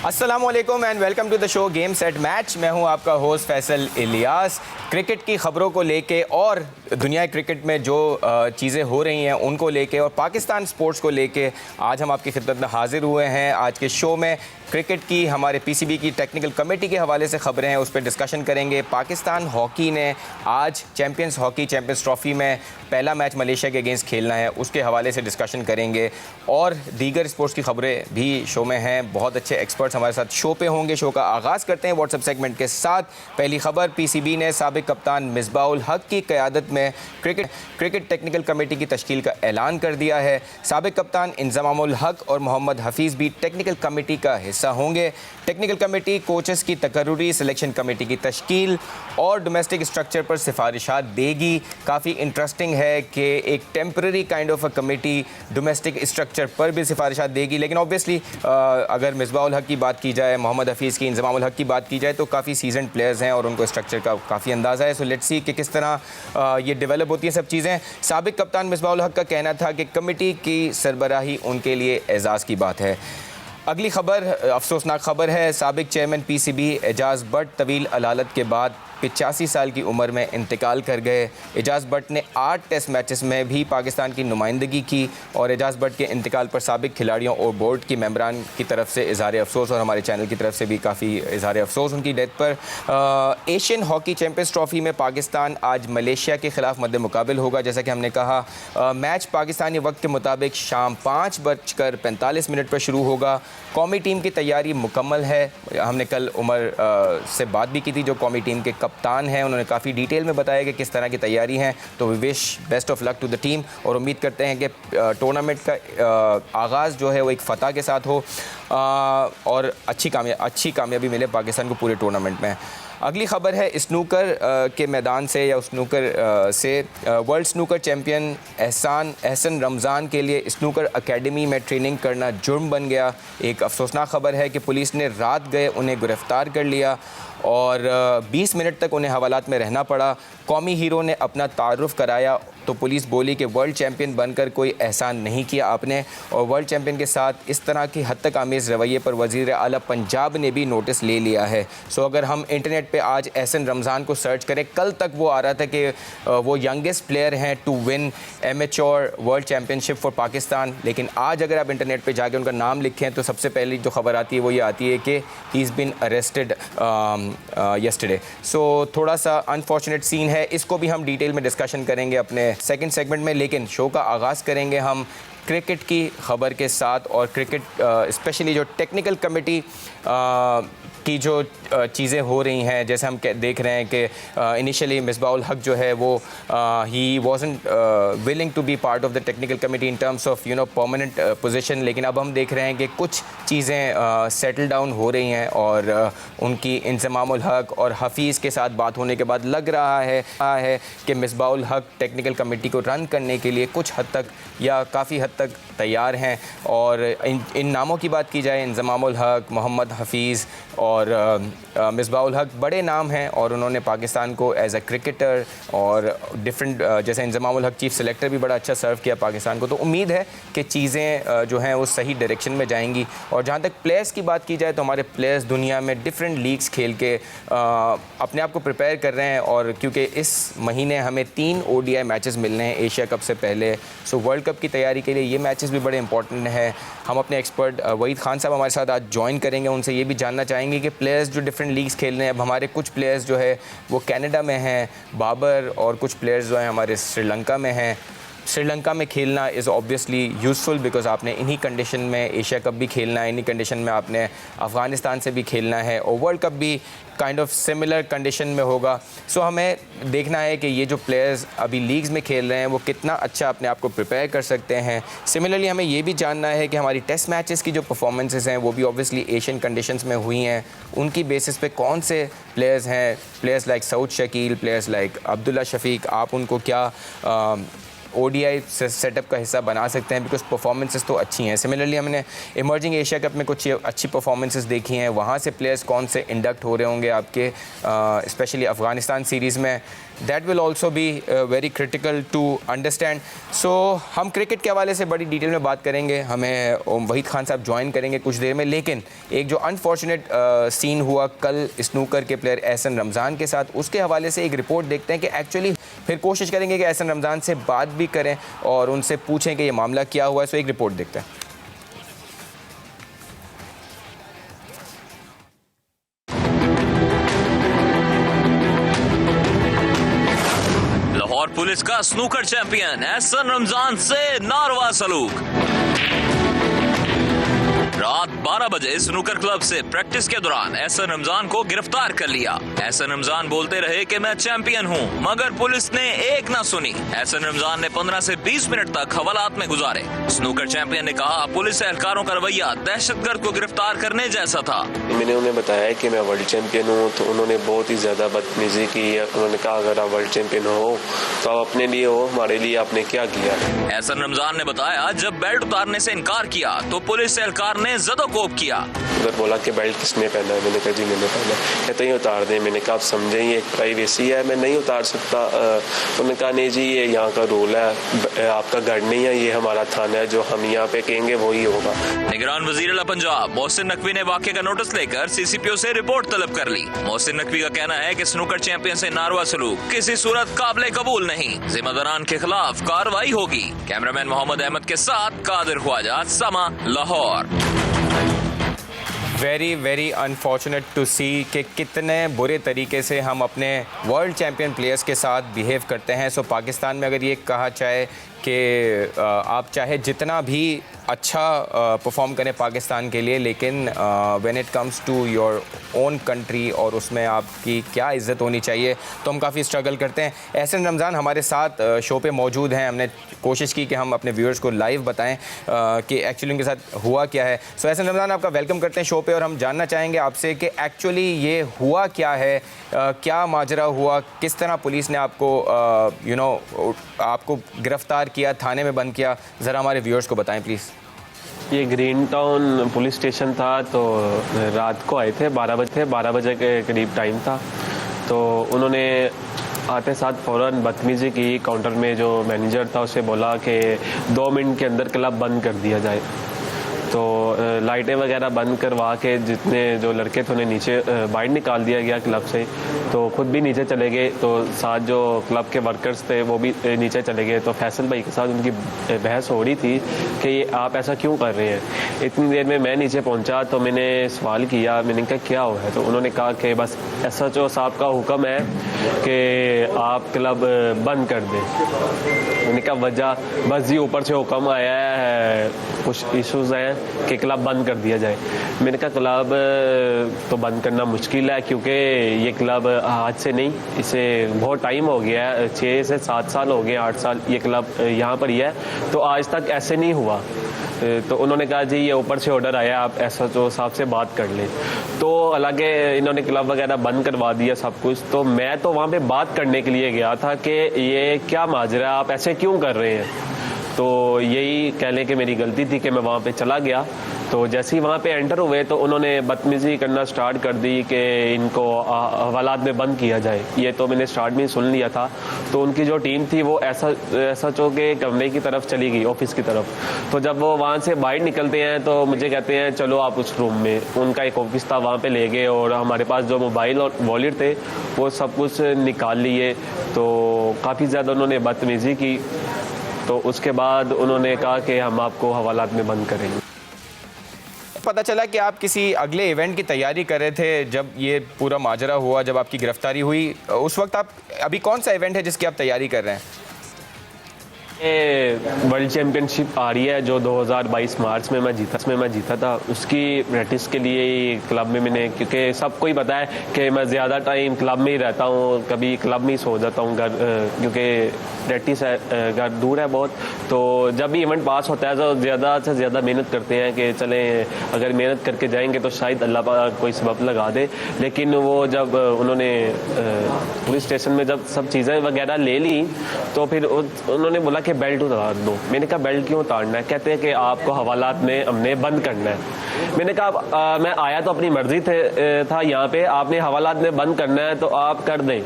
अस्सलामुअलैकुम and welcome to the show game set match. मैं हूं आपका होस्ट फैसल इलियास। क्रिकेट की ख़बरों को लेके और दुनिया क्रिकेट में जो चीज़ें हो रही हैं उनको लेके और पाकिस्तान स्पोर्ट्स को लेके आज हम आपकी खिदमत में हाजिर हुए हैं। आज के शो में क्रिकेट की हमारे पीसीबी की टेक्निकल कमेटी के हवाले से ख़बरें हैं, उस पर डिस्कशन करेंगे। पाकिस्तान हॉकी ने आज चैम्पियंस ट्रॉफ़ी में पहला मैच मलेशिया के अगेंस्ट खेलना है, उसके हवाले से डिस्कशन करेंगे और दीगर स्पोर्ट्स की ख़बरें भी शो में हैं। बहुत अच्छे एक्सपर्ट्स हमारे साथ शो पे होंगे। शो का आगाज़ करते हैं व्हाट्सएप सेगमेंट के साथ। पहली खबर, पीसीबी ने साबिक कप्तान मिसबाह उल हक की क़यादत में क्रिकेट टेक्निकल कमेटी की तश्कील का ऐलान कर दिया है। साबिक कप्तान इंज़माम उल हक और मोहम्मद हफीज़ भी टेक्निकल कमेटी का हिस्सा होंगे। टेक्निकल कमेटी कोचेस की तकर्रुरी, सिलेक्शन कमेटी की तश्कील और डोमेस्टिक स्ट्रक्चर पर सिफारिशात देगी। काफ़ी इंटरेस्टिंग है कि एक temporary kind of a committee domestic structure पर भी सिफारिशात देगी, लेकिन ऑब्वियसली अगर मिसबाह उल हक की बात की जाए, मोहम्मद हफीज़ की, इंज़माम उल हक की बात की जाए तो काफ़ी सीजन प्लेयर्स हैं और उनको स्ट्रक्चर का काफ़ी अंदाज़ा है। सो लेट्स सी कि किस तरह ये डेवलप होती है सब चीज़ें। साबिक कप्तान मिसबाह उल हक का कहना था कि कमेटी की सरबराही उनके लिए एजाज़ की बात है। अगली खबर अफसोसनाक खबर है। साबिक चेयरमैन पीसीबी एजाज़ बट तवील अलालत के बाद 85 साल की उम्र में इंतकाल कर गए। एजाज़ बट ने 8 टेस्ट मैचेस में भी पाकिस्तान की नुमाइंदगी की और एजाज़ बट के इंतकाल पर साबिक खिलाड़ियों और बोर्ड की मेंबरान की तरफ से इज़हार अफसोस और हमारे चैनल की तरफ से भी काफ़ी इज़हार अफसोस उनकी डेथ पर। एशियन हॉकी चैम्पियंस ट्रॉफ़ी में पाकिस्तान आज मलेशिया के ख़िलाफ़ मद्दे मुकाबिल होगा। जैसा कि हमने कहा, मैच पाकिस्तानी वक्त के मुताबिक शाम 5:45 पर शुरू होगा। कौमी टीम की तैयारी मुकम्मल है। हमने कल उमर से बात भी की थी जो कौमी टीम के कप्तान हैं, उन्होंने काफ़ी डिटेल में बताया कि किस तरह की तैयारी हैं। तो we wish best of luck to the team और उम्मीद करते हैं कि टूर्नामेंट का आगाज़ जो है वो एक फ़तह के साथ हो और अच्छी कामयाबी मिले पाकिस्तान को पूरे टूर्नामेंट में। अगली खबर है स्नूकर के मैदान से या स्नूकर से। World snooker champion Ahsan Ramzan के लिए स्नूकर एकेडमी में ट्रेनिंग करना जुर्म बन गया। एक अफसोसनाक खबर है कि पुलिस ने रात गए उन्हें गिरफ़्तार कर लिया और 20 मिनट तक उन्हें हवालात में रहना पड़ा। कौमी हीरो ने अपना तारुफ़ कराया तो पुलिस बोली कि वर्ल्ड चैम्पियन बनकर कोई एहसान नहीं किया आपने, और वर्ल्ड चैम्पियन के साथ इस तरह की हद तक आमेज़ रवैये पर वज़ीर आला पंजाब ने भी नोटिस ले लिया है। सो अगर हम इंटरनेट पे आज एहसन रमज़ान को सर्च करें, कल तक वो आ रहा था कि वो यंगेस्ट प्लेयर हैं to win amateur world championship for Pakistan, लेकिन आज अगर आप इंटरनेट पर जाके उनका नाम लिखें तो सबसे पहली जो खबर आती है वो ये आती है कि he is been arrested yesterday. So थोड़ा सा अनफॉर्चुनेट सीन है, इसको भी हम डिटेल में डिस्कशन करेंगे अपने सेकंड सेगमेंट में। लेकिन शो का आगाज़ करेंगे हम क्रिकेट की खबर के साथ और क्रिकेट स्पेशली जो टेक्निकल कमेटी की जो चीज़ें हो रही हैं। जैसे हम देख रहे हैं कि इनिशियली मिसबाह उल हक जो है वो ही wasn't willing to be part of the technical committee in terms of permanent position, लेकिन अब हम देख रहे हैं कि कुछ चीज़ें सेटल डाउन हो रही हैं और उनकी इंज़माम उल हक और हफीज़ के साथ बात होने के बाद लग रहा है कि मिसबाह उल हक टेक्निकल कमेटी को रन करने के लिए कुछ हद तक या काफ़ी हद तक तैयार हैं। और इन नामों की बात की जाए, इंज़माम उल हक, मोहम्मद हफीज़ और मिसबाह उल हक बड़े नाम हैं और उन्होंने पाकिस्तान को एज अ क्रिकेटर और डिफरेंट जैसे इंज़माम उल हक चीफ सेलेक्टर भी बड़ा अच्छा सर्व किया पाकिस्तान को। तो उम्मीद है कि चीज़ें जो हैं वो सही डायरेक्शन में जाएंगी। और जहाँ तक प्लेयर्स की बात की जाए तो हमारे प्लेयर्स दुनिया में डिफरेंट लीग्स खेल के अपने आप को प्रिपेयर कर रहे हैं, और क्योंकि इस महीने हमें 3 ODI मैचेस मिलने हैं एशिया कप से पहले। सो वर्ल्ड कप की तैयारी के लिए ये मैचेस भी बड़े इंपॉर्टेंट हैं। हम अपने एक्सपर्ट वहीद खान साहब हमारे साथ आज ज्वाइन करेंगे, उनसे ये भी जानना चाहेंगे कि प्लेयर्स जो डिफरेंट लीग्स खेल रहे हैं, अब हमारे कुछ प्लेयर्स जो है वो कनाडा में हैं, बाबर, और कुछ प्लेयर्स जो हैं हमारे श्रीलंका में हैं। श्रीलंका में खेलना इज़ ऑब्वियसली यूज़फुल बिकॉज़ आपने इन्हीं कंडीशन में एशिया कप भी खेलना है, इन्हीं कंडीशन में आपने अफ़गानिस्तान से भी खेलना है और वर्ल्ड कप भी काइंड ऑफ सिमिलर कंडीशन में होगा। सो हमें देखना है कि ये जो प्लेयर्स अभी लीग्स में खेल रहे हैं वो कितना अच्छा अपने आप को प्रिपेयर कर सकते हैं। सिमिलरली हमें ये भी जानना है कि हमारी टेस्ट मैचेस की जो परफॉर्मेंसेस हैं वो भी ऑब्वियसली एशियन कंडीशंस में हुई हैं, उनकी बेसिस पे कौन से प्लेयर्स हैं, players like Saud Shakeel, players like Abdullah Shafique, आप उनको क्या ODI सेटअप का हिस्सा बना सकते हैं, बिकॉज परफॉर्मेंसेस तो अच्छी हैं। सिमिलरली हमने इमर्जिंग एशिया कप में कुछ अच्छी परफॉर्मेंसेस देखी हैं, वहाँ से प्लेयर्स कौन से इंडक्ट हो रहे होंगे आपके स्पेशली अफ़गानिस्तान सीरीज़ में, that will also be very critical to understand. So हम क्रिकेट के हवाले से बड़ी डिटेल में बात करेंगे, हमें वहीद खान साहब ज्वाइन करेंगे कुछ देर में, लेकिन एक जो अनफॉर्चुनेट सीन हुआ कल स्नूकर के प्लेयर एहसन रमज़ान के साथ, उसके हवाले से एक रिपोर्ट देखते हैं कि एक्चुअली फिर कोशिश करेंगे कि एहसन रमज़ान से बात भी करें और उनसे पूछें कि ये मामला क्या हुआ है। सो एक रिपोर्ट देखते हैं। लाहौर पुलिस का स्नूकर चैंपियन एहसन रमजान से नारवा सलूक। रात 12 बजे स्नूकर क्लब से प्रैक्टिस के दौरान एहसन रमजान को गिरफ्तार कर लिया। एहसन रमजान बोलते रहे कि मैं चैंपियन हूं, मगर पुलिस ने एक ना सुनी। एहसन रमजान ने 15 से 20 मिनट तक हवालात में गुजारे। स्नूकर चैंपियन ने कहा पुलिस एहलकारों का रवैया दहशतगर्द को गिरफ्तार करने जैसा था। मैंने उन्हें बताया कि मैं वर्ल्ड चैंपियन हूँ, तो उन्होंने बहुत ही ज्यादा बदतमीजी की। उन्होंने कहा अगर आप वर्ल्ड चैंपियन हो तो आप अपने लिए हो, हमारे लिए आपने क्या किया। एहसन रमजान ने बताया जब बेल्ट उतारने से इनकार किया तो पुलिस एहलकार ने जदोकोब किया। उधर बोला कि बेल्ट किसने पहना है, मैंने कहा जी मैंने पहना। कहते ही उतार दें। मैंने कहा आप समझें ये एक प्राइवेसी है, मैं नहीं उतार सकता। उन्होंने कहा नहीं जी ये यहाँ का रूल है, आपका घर नहीं है, ये हमारा थाना है, जो हम यहाँ पे कहेंगे वही होगा। निगरान वज़ीर पंजाब मोहसिन नकवी ने वाक़े का नोटिस लेकर CCPO से रिपोर्ट तलब कर ली। मोहसिन नकवी का कहना है कि स्नूकर चैंपियन से नारवा सलूक किसी सूरत काबिल कबूल नहीं, जिम्मेदारान के खिलाफ कार्रवाई होगी। कैमरामैन मोहम्मद अहमद के साथ Qadir Khwaja, Samaa, Lahore. Very very unfortunate to see कि कितने बुरे तरीके से हम अपने वर्ल्ड चैम्पियन प्लेयर्स के साथ बिहेव करते हैं। सो पाकिस्तान में अगर ये कहा जाए कि आप चाहे जितना भी अच्छा परफॉर्म करें पाकिस्तान के लिए, लेकिन when it comes to your own country और उसमें आपकी क्या इज़्ज़त होनी चाहिए, तो हम काफ़ी स्ट्रगल करते हैं। एहसन रमज़ान हमारे साथ शो पे मौजूद हैं। हमने कोशिश की कि हम अपने व्यूअर्स को लाइव बताएं कि एक्चुअली उनके साथ हुआ क्या है। सो एहसन रमज़ान आपका वेलकम करते हैं शो पे, और हम जानना चाहेंगे आपसे कि एक्चुअली ये हुआ क्या है, क्या माजरा हुआ, किस तरह पुलिस ने आपको आपको गिरफ़्तार किया, थाने में बंद किया, ज़रा हमारे व्यूअर्स को बताएं प्लीज़। ये ग्रीन टाउन पुलिस स्टेशन था, तो रात को आए थे 12 बजे के करीब टाइम था। तो उन्होंने आते साथ फ़ौरन बदतमीज़ी की। काउंटर में जो मैनेजर था उसे बोला कि 2 मिनट के अंदर क्लब बंद कर दिया जाए। तो लाइटें वगैरह बंद करवा के जितने जो लड़के थे उन्हें नीचे बाहर निकाल दिया गया क्लब से। तो ख़ुद भी नीचे चले गए, तो साथ जो क्लब के वर्कर्स थे वो भी नीचे चले गए। तो फैसल भाई के साथ उनकी बहस हो रही थी कि आप ऐसा क्यों कर रहे हैं। इतनी देर में मैं नीचे पहुंचा तो मैंने सवाल किया, मैंने कहा क्या हुआ है। तो उन्होंने कहा कि बस SHO साहब का हुक्म है कि आप क्लब बंद कर दें। मैंने कहा वजह, बस जी ऊपर से हुक्म आया है, कुछ इश्यूज़ हैं कि क्लब बंद कर दिया जाए। मैंने कहा क्लब तो बंद करना मुश्किल है, क्योंकि ये क्लब आज से नहीं, इसे बहुत टाइम हो गया है, 6 से 7 साल हो गए, 8 साल ये क्लब यहाँ पर ही है, तो आज तक ऐसे नहीं हुआ। तो उन्होंने कहा जी ये ऊपर से ऑर्डर आया, आप SHO साहब से बात कर लें। तो हालांकि इन्होंने क्लब वगैरह बंद करवा दिया सब कुछ। तो मैं तो वहाँ पे बात करने के लिए गया था कि ये क्या माजरा, आप ऐसे क्यों कर रहे हैं। तो यही कह लें कि मेरी गलती थी कि मैं वहाँ पे चला गया। तो जैसे ही वहाँ पे एंटर हुए तो उन्होंने बदतमीज़ी करना स्टार्ट कर दी कि इनको हवालात में बंद किया जाए। ये तो मैंने स्टार्ट में सुन लिया था। तो उनकी जो टीम थी वो SHO के कमरे की तरफ चली गई, ऑफिस की तरफ। तो जब वो वहाँ से बाहर निकलते हैं तो मुझे कहते हैं चलो आप उस रूम में। उनका एक ऑफिस था, वहाँ पे ले गए और हमारे पास जो मोबाइल और वॉलेट थे वो सब कुछ निकाल लिए। तो काफ़ी ज़्यादा उन्होंने बदतमीज़ी की। तो उसके बाद उन्होंने कहा कि हम आपको हवालात में बंद करेंगे। पता चला कि आप किसी अगले इवेंट की तैयारी कर रहे थे जब ये पूरा माजरा हुआ, जब आपकी गिरफ्तारी हुई, उस वक्त आप अभी कौन सा इवेंट है जिसकी आप तैयारी कर रहे हैं? वर्ल्ड चैम्पियनशिप आ रही है जो 2022 मार्च में मैं जीता था। उसकी प्रैक्टिस के लिए क्लब में मैंने, क्योंकि सबको ही पता है कि मैं ज़्यादा टाइम क्लब में ही रहता हूँ, कभी क्लब में ही सो जाता हूँ घर, क्योंकि प्रैक्टिस है, घर दूर है बहुत। तो जब भी इवेंट पास होता है तो ज़्यादा से ज़्यादा मेहनत करते हैं कि चलें, अगर मेहनत करके जाएंगे तो शायद अल्लाह पाक कोई सबब लगा दे। लेकिन वो जब उन्होंने पुलिस स्टेशन में जब सब चीज़ें वगैरह ले ली तो फिर उन्होंने बोला कि कि बेल्ट उतार दो। मैंने कहा बेल्ट क्यों उतारना है? कहते हैं कि आपको हवालात में हमने बंद करना है। मैंने कहा मैं आया तो अपनी मर्जी था यहाँ पे, आपने हवालात में बंद करना है तो आप कर दें,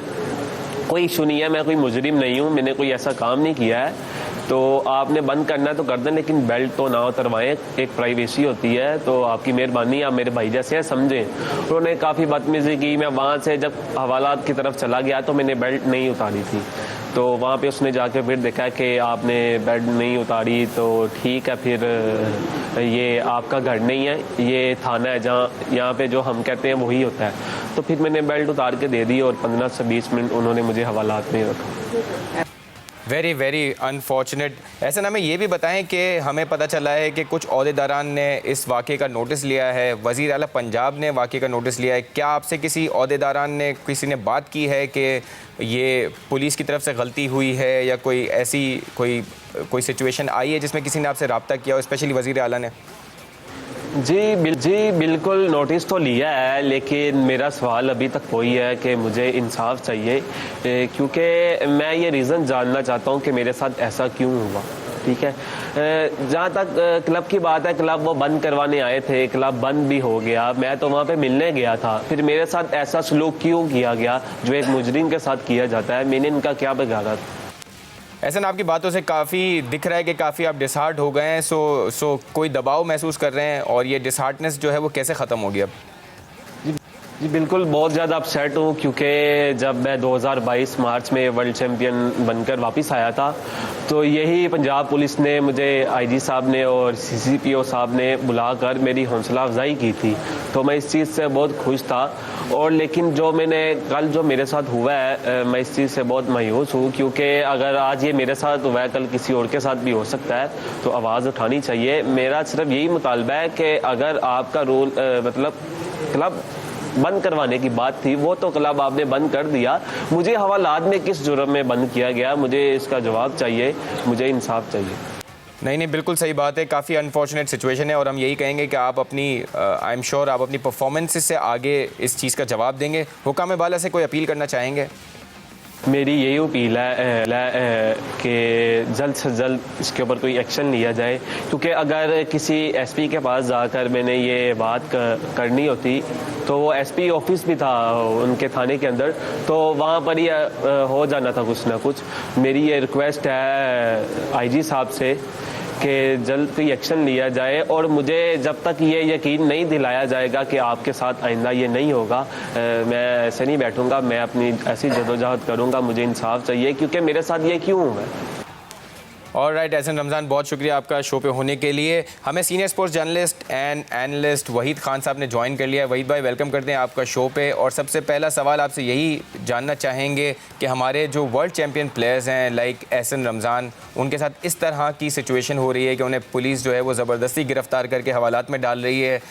कोई इशू नहीं है, मैं कोई मुजरिम नहीं हूँ, मैंने कोई ऐसा काम नहीं किया है, तो आपने बंद करना है तो कर दें, लेकिन बेल्ट तो ना उतरवाएं, एक प्राइवेसी होती है, तो आपकी मेहरबानी, आप मेरे भाई जैसे हैं समझें। उन्होंने काफ़ी बदतमीजी की। मैं वहाँ से जब हवालात की तरफ चला गया तो मैंने बेल्ट नहीं उतारी थी, तो वहाँ पे उसने जाके फिर देखा कि आपने बेल्ट नहीं उतारी, तो ठीक है, फिर ये आपका घर नहीं है, ये थाना है, जहाँ यहाँ पे जो हम कहते हैं वही होता है। तो फिर मैंने बेल्ट उतार के दे दी और 15 से 20 मिनट उन्होंने मुझे हवालात में रखा। Very very unfortunate. ऐसा ना, हमें ये भी बताएं कि हमें पता चला है कि कुछ ओहदेदारान ने इस वाक़े का नोटिस लिया है, वज़ीर आला पंजाब ने वाक़े का नोटिस लिया है। क्या आपसे किसी ओहदेदारान ने, किसी ने बात की है कि ये पुलिस की तरफ से गलती हुई है या कोई ऐसी कोई सिचुएशन आई है जिसमें किसी ने आपसे रब्ता किया हो, स्पेशली वज़ीर आला ने? जी बिल्कुल, नोटिस तो लिया है, लेकिन मेरा सवाल अभी तक वही है कि मुझे इंसाफ चाहिए, क्योंकि मैं ये रीज़न जानना चाहता हूँ कि मेरे साथ ऐसा क्यों हुआ। ठीक है, जहाँ तक क्लब की बात है, क्लब वो बंद करवाने आए थे, क्लब बंद भी हो गया, मैं तो वहाँ पे मिलने गया था, फिर मेरे साथ ऐसा सलूक क्यों किया गया जो एक मुजरिम के साथ किया जाता है? मैंने इनका क्या बिगाड़ा था? ऐसा ना, आपकी बातों से काफ़ी दिख रहा है कि काफ़ी आप डिसहार्ट हो गए हैं, सो कोई दबाव महसूस कर रहे हैं, और ये डिसहार्टनेस जो है वो कैसे ख़त्म होगी अब? जी बिल्कुल, बहुत ज़्यादा अपसेट हूँ, क्योंकि जब मैं 2022 मार्च में वर्ल्ड चैम्पियन बनकर वापस आया था, तो यही पंजाब पुलिस ने मुझे, आईजी साहब ने और सीसीपीओ साहब ने बुलाकर मेरी हौसला अफजाई की थी, तो मैं इस चीज़ से बहुत खुश था। और लेकिन जो कल जो मेरे साथ हुआ है, मैं इस चीज़ से बहुत मायूस हूँ, क्योंकि अगर आज ये मेरे साथ हुआ है, कल किसी और के साथ भी हो सकता है, तो आवाज़ उठानी चाहिए। मेरा सिर्फ यही मुतालबा है कि अगर आपका रूल मतलब क्लब बंद करवाने की बात थी, वो तो क्लब आपने बंद कर दिया, मुझे हवालात में किस जुर्म में बंद किया गया, मुझे इसका जवाब चाहिए, मुझे इंसाफ चाहिए। नहीं, बिल्कुल सही बात है, काफ़ी अनफॉर्चुनेट सिचुएशन है, और हम यही कहेंगे कि आप अपनी आई एम श्योर आप अपनी परफॉर्मेंसेस से आगे इस चीज़ का जवाब देंगे। हुकाम बाला से कोई अपील करना चाहेंगे? मेरी यही अपील है कि जल्द से जल्द इसके ऊपर कोई एक्शन लिया जाए, क्योंकि अगर किसी एसपी के पास जाकर मैंने ये बात करनी होती, तो वो एसपी ऑफिस भी था उनके थाने के अंदर, तो वहाँ पर ही हो जाना था कुछ ना कुछ। मेरी ये रिक्वेस्ट है आईजी साहब से कि जल्द कोई एक्शन लिया जाए, और मुझे जब तक ये यकीन नहीं दिलाया जाएगा कि आपके साथ आइंदा ये नहीं होगा, मैं ऐसे नहीं बैठूंगा, मैं अपनी ऐसी जदोजहद करूंगा। मुझे इंसाफ चाहिए, क्योंकि मेरे साथ ये क्यों हुआ है। ऑलराइट, एहसन रमज़ान, बहुत शुक्रिया आपका शो पे होने के लिए। हमें senior sports journalist and analyst Waheed Khan साहब ने ज्वाइन कर लिया है। वहीद भाई, वेलकम करते हैं आपका शो पे, और सबसे पहला सवाल आपसे यही जानना चाहेंगे कि हमारे जो वर्ल्ड चैम्पियन प्लेयर्स हैं लाइक एहसन रमज़ान, उनके साथ इस तरह की सिचुएशन हो रही है कि उन्हें पुलिस जो है वो ज़बरदस्ती गिरफ़्तार करके हवालात में डाल रही है,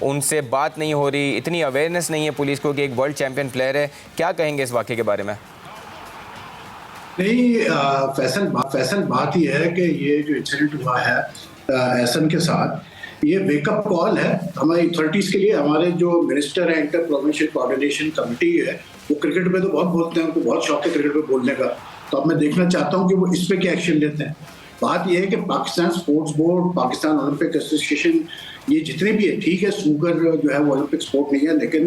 उनसे बात नहीं हो रही, इतनी अवेयरनेस नहीं है पुलिस को कि एक वर्ल्ड चैम्पियन प्लेयर है। क्या कहेंगे इस वाक़े के बारे में? नहीं, फैसल बात ही है कि ये जो इंसिडेंट हुआ है एहसन के साथ, ये वेकअप कॉल है हमारी अथॉरिटीज़ के लिए। हमारे जो मिनिस्टर है, इंटर प्रोविंशियल कोऑर्डिनेशन कमेटी है, वो क्रिकेट पे तो बहुत बोलते हैं, उनको बहुत शौक है क्रिकेट पे बोलने का, तो अब मैं देखना चाहता हूँ कि वो इस पे क्या एक्शन लेते हैं। बात यह है कि Pakistan sports board, Pakistan Olympic association, ये जितने भी है, ठीक है, स्नूकर जो है वो ओलंपिक स्पोर्ट नहीं है, लेकिन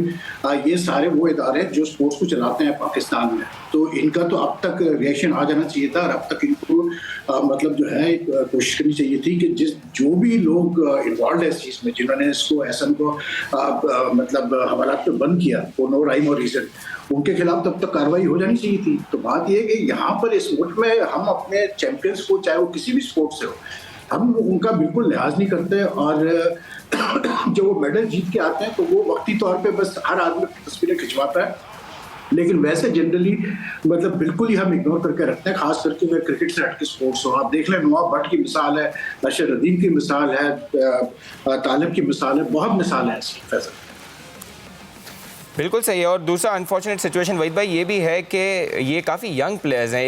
ये सारे वो इदारे हैं जो स्पोर्ट्स को चलाते हैं पाकिस्तान में, तो इनका तो अब तक रिएक्शन आ जाना चाहिए था, और अब तक इनको मतलब जो है कोशिश करनी चाहिए थी कि जो भी लोग इन्वॉल्व है इस चीज़ में, जिन्होंने इसको एहसन को मतलब हवालात पे बंद किया, वो नो राइम और रीज़न, उनके खिलाफ तब तक कार्रवाई हो जानी चाहिए थी। तो बात यह है कि यहाँ पर इस मुल्क में हम अपने चैंपियंस को, चाहे वो किसी भी स्पोर्ट से हो, हम उनका बिल्कुल लिहाज नहीं करते, और जो वो मेडल जीत के आते हैं तो वो वक्ती तौर पे बस हर आदमी तस्वीरें खिंचवाता है, लेकिन वैसे जनरली मतलब बिल्कुल ही हम इग्नोर करके रखते हैं, खास करके अगर क्रिकेट से हट के स्पोर्ट्स हो। आप देख लें, नवाब भट्ट की मिसाल है, अशर रदीम की मिसाल है, तालिब की मिसाल है, बहुत मिसाल है ऐसी। बिल्कुल सही है। और दूसरा अनफॉर्चुनेट सिचुएशन वहीद भाई ये भी है कि ये काफ़ी यंग प्लेयर्स हैं।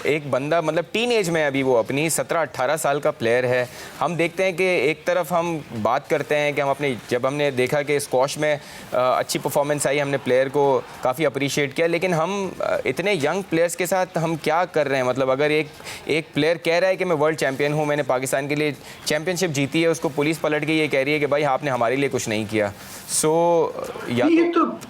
एक बंदा मतलब टीन एज में अभी वो अपनी 17-18 साल का प्लेयर है। हम देखते हैं कि एक तरफ हम बात करते हैं कि हम अपने जब हमने देखा कि स्क्वॉश में अच्छी परफॉर्मेंस आई, हमने प्लेयर को काफ़ी अप्रिशिएट किया, लेकिन हम इतने यंग प्लेयर्स के साथ हम क्या कर रहे हैं? मतलब अगर एक प्लेयर कह रहा है कि मैं वर्ल्ड चैम्पियन हूँ, मैंने पाकिस्तान के लिए चैम्पियनशिप जीती है, उसको पुलिस पलट के ये कह रही है कि भाई आपने हमारे लिए कुछ नहीं किया। सो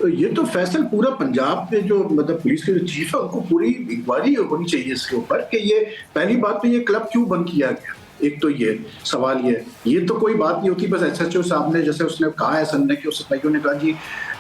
ये तो फैसल पूरा पंजाब के जो मतलब पुलिस के जो चीफ है उनको पूरी इंक्वायरी होनी चाहिए इसके ऊपर कि ये पहली बात तो ये क्लब क्यों बंद किया गया। एक तो ये सवाल ये तो कोई बात नहीं होती। बस एसएचओ साहब ने जैसे उसने कहा है सन ने कि उस भाइयों ने कहा जी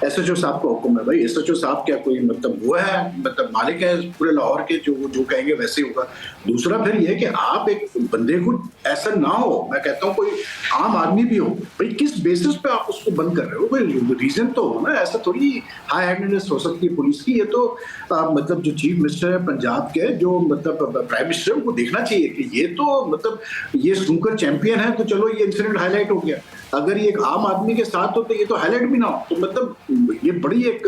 एसएचओ साहब का हुक्म है। भाई एसएचओ साहब क्या कोई मतलब वो है मतलब मालिक है पूरे लाहौर के, जो कहेंगे वैसे ही होगा। दूसरा फिर ये कि आप एक बंदे को ऐसा ना हो, मैं कहता हूँ कोई आम आदमी भी हो, भाई किस बेसिस पे आप उसको बंद कर रहे हो? कोई रीजन तो हो ना। ऐसा थोड़ी हाई हैंडेडनेस हो सकती है पुलिस की। ये तो मतलब जो चीफ मिनिस्टर है पंजाब के, जो मतलब प्राइम मिनिस्टर, उनको देखना चाहिए कि ये तो मतलब ये स्नूकर चैंपियन है तो चलो ये इंसिडेंट हाईलाइट हो गया। अगर ये एक आम आदमी के साथ हो तो ये तो हाईलाइट भी ना हो। तो मतलब ये बड़ी एक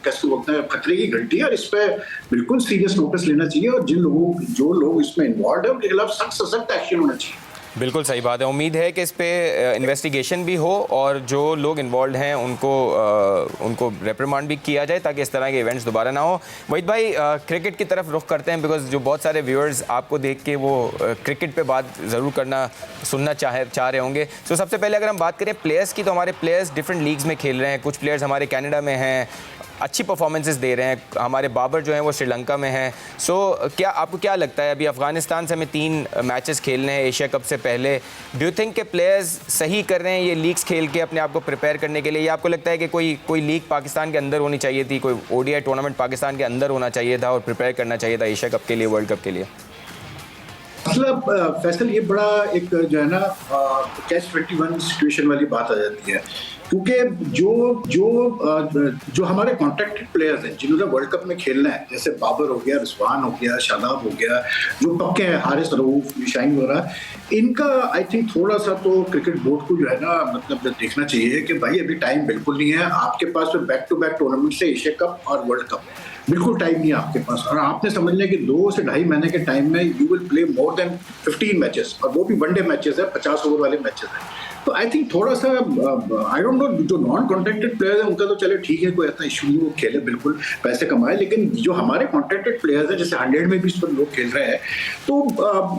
कैसे बोलते हैं खतरे की घंटी है और इस पे बिल्कुल सीरियस नोटिस लेना चाहिए और जो लोग इसमें इन्वॉल्व है उनके खिलाफ सख्त से सख्त एक्शन होना चाहिए। बिल्कुल सही बात है। उम्मीद है कि इस पे इन्वेस्टिगेशन भी हो और जो लोग इन्वॉल्व हैं उनको रेप्रिमांड भी किया जाए ताकि इस तरह के इवेंट्स दोबारा ना हो। वहीद भाई क्रिकेट की तरफ रुख करते हैं, बिकॉज जो बहुत सारे व्यूअर्स आपको देख के वो क्रिकेट पे बात ज़रूर सुनना चाह रहे होंगे। तो सबसे पहले अगर हम बात करें प्लेयर्स की, तो हमारे प्लेयर्स डिफरेंट लीग्स में खेल रहे हैं। कुछ प्लेयर्स हमारे कनाडा में हैं, अच्छी परफॉर्मेंसेस दे रहे हैं। हमारे बाबर जो हैं वो श्रीलंका में हैं। सो क्या आपको क्या लगता है, अभी अफ़गानिस्तान से हमें 3 मैचेस खेलने हैं एशिया कप से पहले, डू यू थिंक के प्लेयर्स सही कर रहे हैं ये लीग्स खेल के अपने आप को प्रिपेयर करने के लिए, या आपको लगता है कि कोई लीग पाकिस्तान के अंदर होनी चाहिए थी, कोई ओडीआई टूर्नामेंट पाकिस्तान के अंदर होना चाहिए था और प्रिपेयर करना चाहिए था एशिया कप के लिए, वर्ल्ड कप के लिए? मतलब फैसल ये बड़ा एक जो है ना कैच 21 सिचुएशन वाली बात आ जाती है, क्योंकि जो हमारे कॉन्ट्रैक्टेड प्लेयर्स हैं जिन्होंने वर्ल्ड कप में खेलना है, जैसे बाबर हो गया, रिजवान हो गया, शादाब हो गया, जो पक्के हैं, हारिस रऊफ, शाहीन वगैरह, इनका आई थिंक थोड़ा सा तो क्रिकेट बोर्ड को जो है ना मतलब देखना चाहिए कि भाई अभी टाइम बिल्कुल नहीं है आपके पास। तो बैक टू बैक टूर्नामेंट से एशिया कप और वर्ल्ड कप बिल्कुल टाइम नहीं है आपके पास, और आपने समझ लें कि 2 से ढाई महीने के टाइम में you will play more than 15 matches, और वो भी वनडे मैचेस है, 50 ओवर वाले मैचेस हैं। तो आई थिंक थोड़ा सा आई डोंट नो, जो नॉन कॉन्ट्रैक्टेड प्लेयर्स हैं उनका तो चले ठीक है, कोई ऐसा इशू नहीं, वो खेले बिल्कुल पैसे कमाए, लेकिन जो हमारे कॉन्ट्रैक्टेड प्लेयर्स हैं जैसे 100 में भी इस पर लोग खेल रहे हैं, तो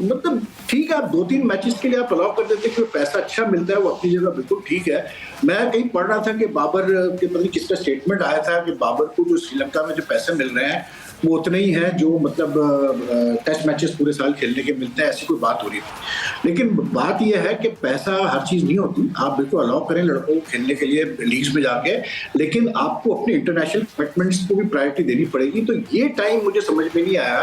मतलब ठीक है आप 2-3 मैचेस के लिए आप अलाउ कर देते हैं कि पैसा अच्छा मिलता है, वो अपनी जगह बिल्कुल ठीक है। मैं कहीं पढ़ रहा था कि बाबर के पता नहीं किसका स्टेटमेंट आया था कि बाबर को जो श्रीलंका में जो पैसे मिल रहे हैं वो उतने ही हैं जो मतलब टेस्ट मैचेस पूरे साल खेलने के मिलते हैं, ऐसी कोई बात हो रही थी। लेकिन बात यह है कि पैसा हर चीज़ नहीं होती, आप बिल्कुल अलाउ करें लड़कों को खेलने के लिए लीग्स में जाके, लेकिन आपको अपने इंटरनेशनल कमिटमेंट्स को भी प्रायोरिटी देनी पड़ेगी। तो ये टाइम मुझे समझ में नहीं आया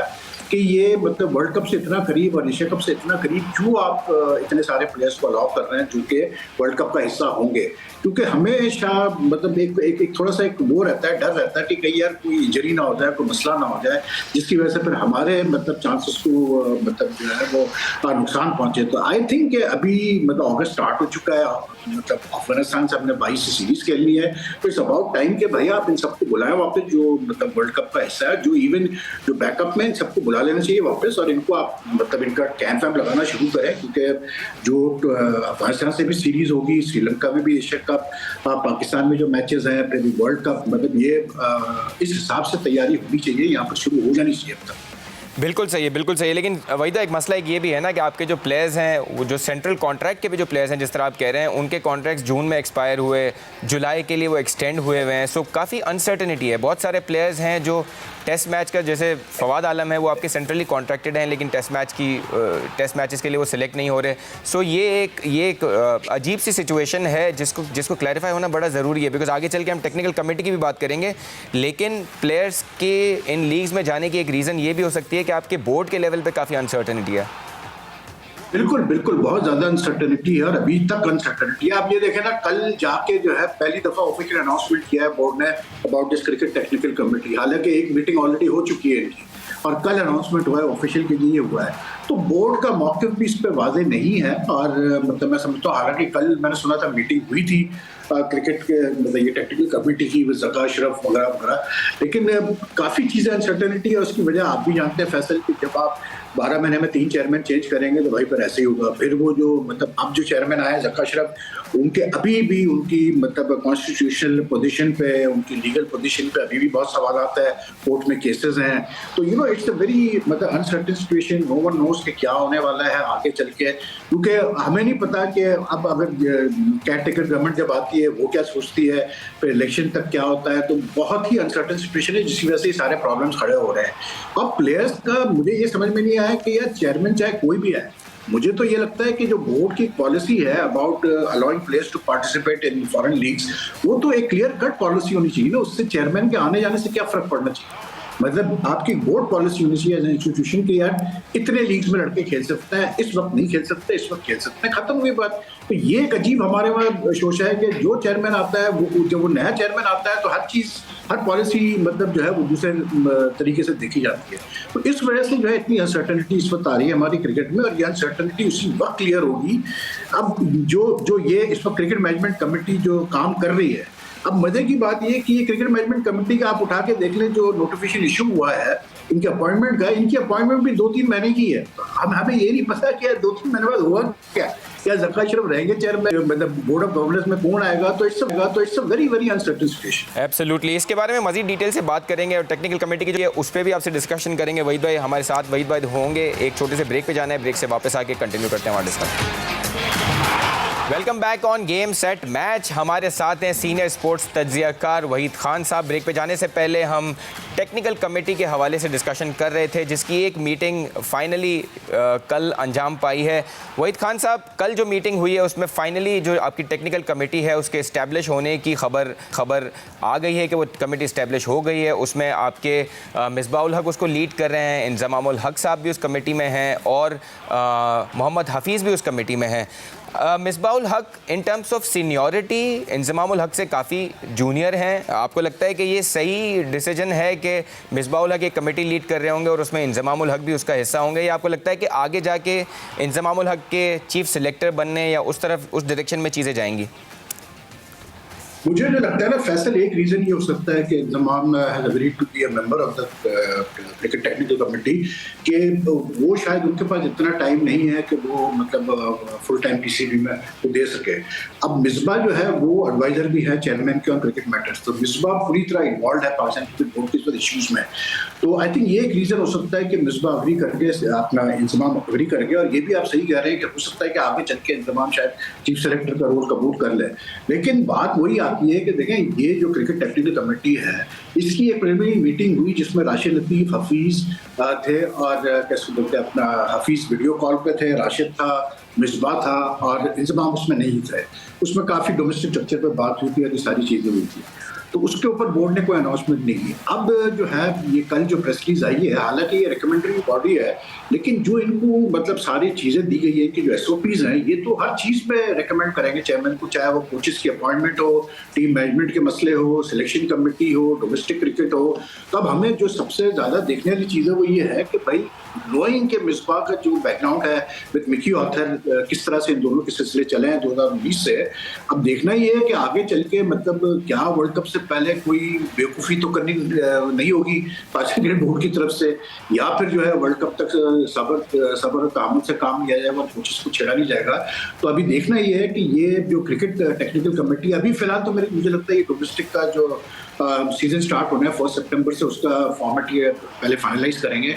कि ये मतलब वर्ल्ड कप से इतना करीब और एशिया कप से इतना करीब क्यों आप इतने सारे प्लेयर्स को अलाउ कर रहे हैं जो कि वर्ल्ड कप का हिस्सा होंगे, क्योंकि हमेशा मतलब एक थोड़ा सा एक वो रहता है, डर रहता है कि कहीं यार कोई इंजरी ना हो जाए, कोई मसला ना हो जाए जिसकी वजह से फिर हमारे मतलब चांसेस को मतलब जो है वो नुकसान पहुंचे। तो आई थिंक अभी मतलब अगस्त स्टार्ट हो चुका है, मतलब अफगानिस्तान से हमने 22 सीरीज खेलनी है, तो इट्स अबाउट टाइम के भाई आप इन सबको बुलाएं वापस, जो मतलब वर्ल्ड कप का हिस्सा है, जो इवन जो बैकअप में इन सबको बुला लेना चाहिए वापस, और इनको आप मतलब इनका कैंप वैम्प लगाना शुरू करें, क्योंकि जो अफगानिस्तान से भी सीरीज होगी, श्रीलंका में भी एशिया कप, पाकिस्तान में जो मैचेस हैं, फिर भी वर्ल्ड कप, मतलब ये इस हिसाब से तैयारी होनी चाहिए, यहाँ पर शुरू हो जानी चाहिए अब तक। बिल्कुल सही है, बिल्कुल सही है। लेकिन वहीदा एक मसला एक ये भी है ना कि आपके जो प्लेयर्स हैं, वो जो सेंट्रल कॉन्ट्रैक्ट के भी जो प्लेयर्स हैं, जिस तरह आप कह रहे हैं, उनके कॉन्ट्रैक्ट्स जून में एक्सपायर हुए, जुलाई के लिए वो एक्सटेंड हुए हैं। सो काफ़ी अनसर्टनिटी है। बहुत सारे प्लेयर्स हैं जो टेस्ट मैच का, जैसे फवाद आलम है, वो आपके सेंट्रली कॉन्ट्रैक्टेड हैं, लेकिन टेस्ट मैचेस के लिए वो सिलेक्ट नहीं हो रहे। सो ये एक अजीब सी सिचुएशन है जिसको क्लैरिफाई होना बड़ा ज़रूरी है, बिकॉज आगे चल के हम टेक्निकल कमेटी की भी बात करेंगे। लेकिन प्लेयर्स के इन लीग्स में जाने की एक रीज़न ये भी हो सकती है कि आपके बोर्ड के लेवल पे काफ़ी अनसर्टेनिटी है। बिल्कुल बिल्कुल, बहुत ज्यादा अनसर्टेनिटी है और अभी तक अनसर्टेनिटी है। आप ये देखें ना, कल जाके जो है पहली दफा ऑफिशियल अनाउंसमेंट किया है बोर्ड ने about this cricket technical committee, हालांकि एक मीटिंग ऑलरेडी हो चुकी है इनकी, और कल अनाउंसमेंट हुआ है ऑफिशियल के लिए हुआ है। तो बोर्ड का मौक़िफ़ भी इस पे वाज़ेह नहीं है, और मतलब मैं समझता हूँ, हालांकि कल मैंने सुना था मीटिंग हुई थी क्रिकेट के मतलब ये टेक्निकल कमेटी की ज़का अशरफ वगैरह वगैरह, लेकिन काफ़ी चीज़ें अनसर्टेनिटी है। उसकी वजह आप भी जानते हैं फैसल कि जब आप 12 महीने में 3 चेयरमैन चेंज करेंगे तो भाई पर ऐसे ही होगा। फिर वो जो मतलब अब जो चेयरमैन आए ज़का अशरफ, उनके अभी भी उनकी मतलब कॉन्स्टिट्यूशनल पोजीशन पे, उनकी लीगल पोजीशन पे अभी भी बहुत सवालात है, कोर्ट में केसेस हैं। तो इट्स अ वेरी मतलब uncertain situation. No one knows कि क्या होने वाला है आगे चल के, क्योंकि हमें नहीं पता कि अब अगर केयर टेकर गवर्नमेंट जब आती है वो क्या सोचती है, फिर इलेक्शन तक क्या होता है। तो बहुत ही अनसर्टेन सिचुएशन है जिसकी वजह से सारे प्रॉब्लम्स खड़े हो रहे हैं। अब प्लेयर्स का मुझे ये समझ में नहीं आया कि यार चेयरमैन चाहे कोई भी है, मुझे तो ये लगता है कि जो बोर्ड की पॉलिसी है about allowing players to participate in foreign leagues, वो तो एक क्लियर कट पॉलिसी होनी चाहिए ना। उससे चेयरमैन के आने जाने से क्या फर्क पड़ना चाहिए। मतलब आपकी बोर्ड पॉलिसी होनी चाहिए एज एन इंस्टीट्यूशन की यार इतने लीग्स में लड़के खेल सकते हैं, इस वक्त नहीं खेल सकते, इस वक्त खेल सकते हैं, खत्म हुई बात। तो ये एक अजीब हमारे वहाँ सोचा है कि जो चेयरमैन आता है वो जब वो नया चेयरमैन आता है तो हर चीज़ हर पॉलिसी मतलब जो है वो दूसरे तरीके से देखी जाती है। तो इस वजह से जो है इतनी अनसर्टेनिटी इस वक्त आ रही है हमारी क्रिकेट में, और ये अनसर्टेनिटी उसी वक्त क्लियर होगी अब जो ये इस वक्त क्रिकेट मैनेजमेंट कमेटी जो काम कर रही है। अब मजे की बात ये कि ये क्रिकेट मैनेजमेंट कमेटी का आप उठा के देख लें, जो नोटिफिकेशन इशू हुआ है इनके अपॉइंटमेंट का, इनकी अपॉइंटमेंट भी 2-3 महीने की है। हमें ये नहीं पता कि 2-3 महीने बाद हुआ क्या ज़का अशरफ रहेंगे चेयरमैन, मतलब बोर्ड ऑफ गवर्नर्स में कौन आएगा। तो it's a very very uncertain situation. Absolutely, इसके बारे में मजीद डिटेल से बात करेंगे और टेक्निकल कमेटी की जो उस पर भी आपसे डिस्कशन करेंगे। वहीद भाई हमारे साथ, वहीद भाई होंगे। एक छोटे से ब्रेक पे जाना है, ब्रेक से वापस आके कंटिन्यू करते हैं हमारे discussion. Welcome back on game set match. हमारे साथ हैं सीनियर स्पोर्ट्स तज्जियाकार वहीद खान साहब। ब्रेक पे जाने से पहले हम टेक्निकल कमेटी के हवाले से डिस्कशन कर रहे थे, जिसकी एक मीटिंग फाइनली कल अंजाम पाई है। वहीद खान साहब, कल जो मीटिंग हुई है उसमें फाइनली जो आपकी टेक्निकल कमेटी है उसके इस्टेब्लिश होने की खबर आ गई है कि वो कमेटी इस्टेब्लिश हो गई है। उसमें आपके मिसबाउल हक उसको लीड कर रहे हैं, इंजमामुल हक साहब भी उस कमेटी में हैं और मोहम्मद हफीज़ भी उस कमेटी में हैं। मिसबाउल हक इन टर्म्स ऑफ सीनियरिटी इंजमामुल हक से काफ़ी जूनियर हैं। आपको लगता है कि ये सही डिसीजन है कि मिसबाउल हक एक कमेटी लीड कर रहे होंगे और उसमें इंजमामुल हक भी उसका हिस्सा होंगे, या आपको लगता है कि आगे जाके इंजमामुल हक के चीफ सिलेक्टर बनने या उस डायरेक्शन में चीज़ें जाएंगी? मुझे जो लगता है ना फैसल, एक रीजन ये हो सकता है कि Inzamam has agreed to be a member of the cricket technical committee, कि वो शायद उनके पास इतना टाइम नहीं है कि वो मतलब फुल टाइम पीसीबी में वो दे सके। अब मिसबा जो है वो एडवाइजर भी है चेयरमैन के ऑन क्रिकेट मैटर्स, तो मिसबा पूरी तरह इन्वॉल्व है पाकिस्तान क्रिकेट बोर्ड के इश्यूज में। तो आई थिंक ये एक रीजन हो सकता है कि मिसबा अग्री करके अपना इंजमाम अग्री करके, और ये भी आप सही कह रहे हैं कि हो सकता है कि आगे चल के इंजमाम शायद चीफ सेलेक्टर का रोल कबूल कर ले। लेकिन बात वही आती है कि देखें ये जो क्रिकेट टेक्निकल कमेटी है इसकी एक प्रीलिमिनरी मीटिंग हुई जिसमें राशिद लतीफ़, हफीज़ थे, और कैसे बोलते हैं अपना हफीज़ वीडियो कॉल पे थे, राशिद था, मिसबा था, और इंजमाम उसमें नहीं थे। उसमें काफ़ी डोमेस्टिक स्ट्रक्चर पे बात हुई थी और ये सारी चीज़ें हुई थी। तो उसके ऊपर बोर्ड ने कोई अनाउंसमेंट नहीं की। अब जो है ये कल जो प्रेस रिलीज आई है, हालांकि ये रिकमेंडरी बॉडी है, लेकिन जो इनको मतलब सारी चीज़ें दी गई है कि जो SOPs हैं ये तो हर चीज़ में रिकमेंड करेंगे चेयरमैन को, चाहे वो कोचेस की अपॉइंटमेंट हो, टीम मैनेजमेंट के मसले हो, सिलेक्शन कमेटी हो, डोमेस्टिक क्रिकेट हो। तो अब हमें जो सबसे ज़्यादा देखने वाली चीज़ है वो ये है कि भाई नोइंग के मिसबा का जो बैकग्राउंड है विद मिकी ऑथर, किस तरह से इन दोनों के सिलसिले चले हैं 2019 से। अब देखना ये है कि आगे चल के मतलब क्या वर्ल्ड कप से पहले कोई बेवकूफ़ी तो करनी नहीं होगी पाकिस्तान क्रिकेट बोर्ड की तरफ से, या फिर जो है वर्ल्ड कप तक सब्र तहम्मुल से काम लिया जाएगा, कोचेस को छेड़ा नहीं जाएगा। तो अभी देखना ये है कि ये जो क्रिकेट टेक्निकल कमेटी अभी फिलहाल तो मुझे लगता है ये डोमेस्टिक का जो सीजन स्टार्ट होना है 1 सितंबर से, उसका फॉर्मेट ये पहले फाइनलाइज करेंगे।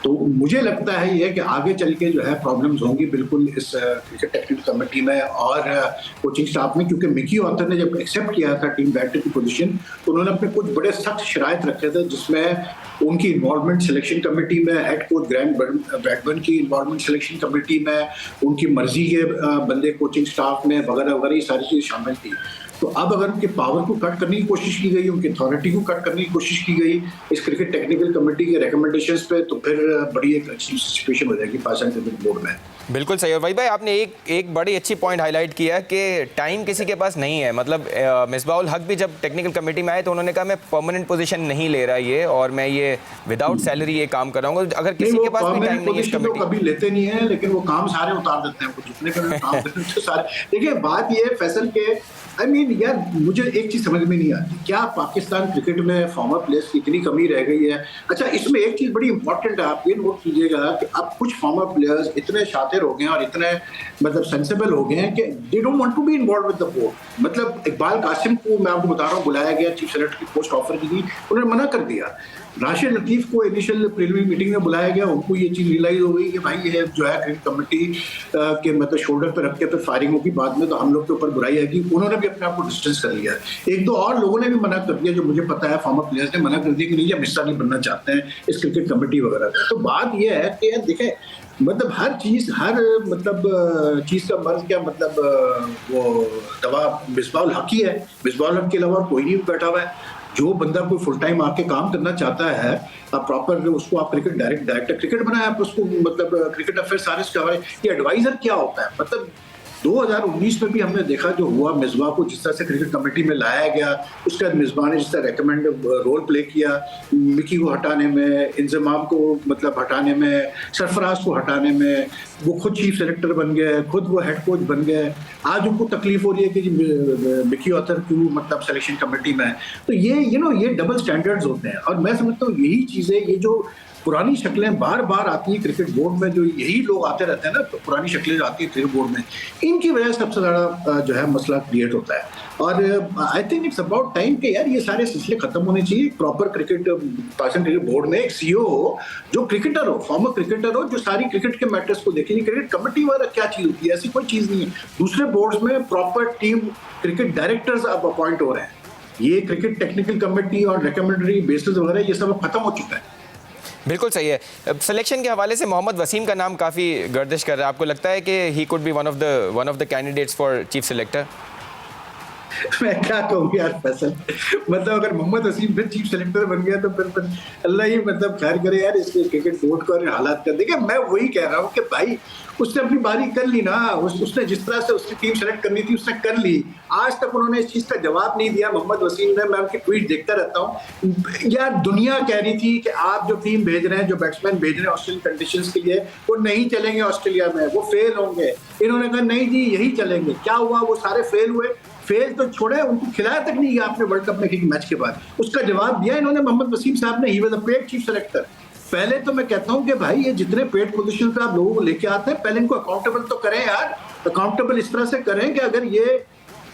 तो मुझे लगता है ये कि आगे चल के जो है प्रॉब्लम्स होंगी बिल्कुल इस क्रिकेट टेक्निकल कमेटी में और कोचिंग स्टाफ में, क्योंकि मिकी ऑथर ने जब एक्सेप्ट किया था टीम डायरेक्टर की पोजीशन तो उन्होंने अपने कुछ बड़े सख्त शराइत रखे थे, जिसमें उनकी इन्वॉल्वमेंट सिलेक्शन कमेटी में, हेड कोच ग्रैंड ब्रैडबर्न की इन्वॉल्वमेंट सिलेक्शन कमेटी में, उनकी मर्जी के बंदे कोचिंग स्टाफ में वगैरह वगैरह, ये सारी चीज़ शामिल थी। तो अब अगर उनके पावर को कट करने की कोशिश की गई, उनकी अथॉरिटी को कट करने की कोशिश की गई इस क्रिकेट टेक्निकल कमेटी के रिकमेंडेशंस पे, तो फिर बड़ी एक अच्छी सिचुएशन हो जाएगी पाकिस्तान क्रिकेट बोर्ड में। बिल्कुल सही। और वही भाई आपने एक बड़ी अच्छी पॉइंट हाईलाइट किया कि टाइम किसी के पास नहीं है। मतलब मिसबाउल हक भी जब टेक्निकल कमेटी में आए तो उन्होंने कहा मैं परमानेंट पोजीशन नहीं ले रहा ये, और मैं ये विदाउट सैलरी ये काम कर रहा हूँ। अगर किसी के पास भी टाइम नहीं है इस कमेटी कभी लेते नहीं है, लेकिन वो काम सारे उतार देते हैं, जितने काम करते हैं सारे। देखिए बात ये फैसल के आई मीन यार मुझे एक चीज समझ में नहीं आती, क्या पाकिस्तान क्रिकेट में फॉर्मर प्लेयर्स की इतनी कमी रह गई है? अच्छा, इसमें एक चीज बड़ी इंपॉर्टेंट है, आप ये नोट कीजिएगा कि अब कुछ फॉर्मर प्लेयर्स इतने शातिर हो गए हैं और इतने मतलब सेंसिबल हो गए हैं कि they don't want to be involve with the board. मतलब इकबाल कासिम को मैं आपको बता रहा हूँ बुलाया गया, चीफ सेलेक्टर की पोस्ट ऑफर की थी, उन्होंने मना कर दिया। राशिद लतीफ को इनिशियल प्रीलिमिनरी मीटिंग में बुलाया गया, उनको ये चीज रियलाइज हो गई कि भाई ये जो है क्रिकेट कमेटी के मतलब शोल्डर पर रख के फिर फायरिंग होगी बाद में, तो हम लोग के ऊपर बुराई आएगी। उन्होंने भी अपने आप को डिस्टेंस कर लिया। एक दो और लोगों ने भी मना कर दिया, जो मुझे पता है फॉर्मर प्लेयर्स ने मना कर दिया कि नहीं, हम हिस्सा नहीं बनना चाहते हैं इस क्रिकेट कमेटी वगैरह का। तो बात यह है कि यार देखें, मतलब हर चीज मतलब चीज का मर्ज क्या, मतलब वो दवा मिसबाहुल हक ही है, मिसबाहुल हक के अलावा कोई नहीं बैठा हुआ है। जो बंदा कोई फुल टाइम आके काम करना चाहता है, आप प्रॉपर उसको आप क्रिकेट डायरेक्टर क्रिकेट बनाए, आप उसको मतलब क्रिकेट अफेयर सारे करवाए। ये एडवाइजर क्या होता है? मतलब 2019 में भी हमने देखा जो हुआ, मिसबा को जिस तरह से क्रिकेट कमेटी में लाया गया, उसके बाद मिसबा ने जिस तरह रेकमेंड रोल प्ले किया, मिकी को हटाने में, इंजमाम को मतलब हटाने में, सरफराज को हटाने में, वो खुद चीफ सेलेक्टर बन गए, खुद वो हेड कोच बन गए। आज उनको तकलीफ हो रही है कि मिकी ऑथर क्यों मतलब सिलेक्शन कमेटी में है। तो ये डबल स्टैंडर्ड्स होते हैं, और मैं समझता हूँ यही चीज़ें, ये जो पुरानी शक्लें बार बार आती हैं क्रिकेट बोर्ड में, जो यही लोग आते रहते हैं ना, पुरानी शक्लें जो आती हैं क्रिकेट बोर्ड में, इनकी वजह से सबसे ज़्यादा जो है मसला क्रिएट होता है। और I think it's about time कि यार ये सारे सिलसिले खत्म होने चाहिए। Proper cricket Pakistan cricket board में एक सीईओ हो जो क्रिकेटर हो, फॉर्मर क्रिकेटर हो, जो सारी क्रिकेट के मैटर्स को देखेंगे। क्रिकेट कमेटी वगैरह क्या चीज़ होती है? ऐसी कोई चीज़ नहीं है। दूसरे बोर्ड्स में प्रॉपर टीम क्रिकेट डायरेक्टर्स अब अपॉइंट हो रहे हैं। ये क्रिकेट टेक्निकल कमेटी और रिकमेंडरी बेसिस वगैरह ये सब खत्म हो चुका है। बिल्कुल सही है। सिलेक्शन के हवाले से मोहम्मद वसीम का नाम काफ़ी गर्दिश कर रहा है। आपको लगता है कि he could be one of the candidates for chief selector? मैं क्या कहूँ यार फैसल, मतलब अगर मोहम्मद वसीम फिर चीफ सेलेक्टर बन गया तो फिर अल्लाह ही मतलब खैर करे यार इसके क्रिकेट बोर्ड को और हालात कर। देखिए मैं वही कह रहा हूँ कि भाई उसने अपनी बारी कर ली ना, उसने जिस तरह से उसकी टीम सेलेक्ट करनी थी उसने कर ली। आज तक उन्होंने इस चीज़ का जवाब नहीं दिया मोहम्मद वसीम ने। मैं उनकी ट्वीट देखता रहता हूँ यार। दुनिया कह रही थी कि आप जो टीम भेज रहे हैं, जो बैट्समैन भेज रहे हैं ऑस्ट्रेलियन कंडीशंस के लिए, वो नहीं चलेंगे ऑस्ट्रेलिया में, वो फेल होंगे। इन्होंने कहा नहीं जी यही चलेंगे। क्या हुआ? वो सारे फेल हुए। फेल तो छोड़े, उनको खिलाया तक नहीं गया आपने वर्ल्ड कप में क्रिकेट मैच के बाद। उसका जवाब दिया इन्होंने मोहम्मद वसीम साहब ने, he was the paid chief selector. पहले तो मैं कहता हूं कि भाई ये जितने पेड पोजीशन पे आप लोगों को लेके आते हैं, पहले इनको अकाउंटेबल तो करें यार। अकाउंटेबल इस तरह से करें कि अगर ये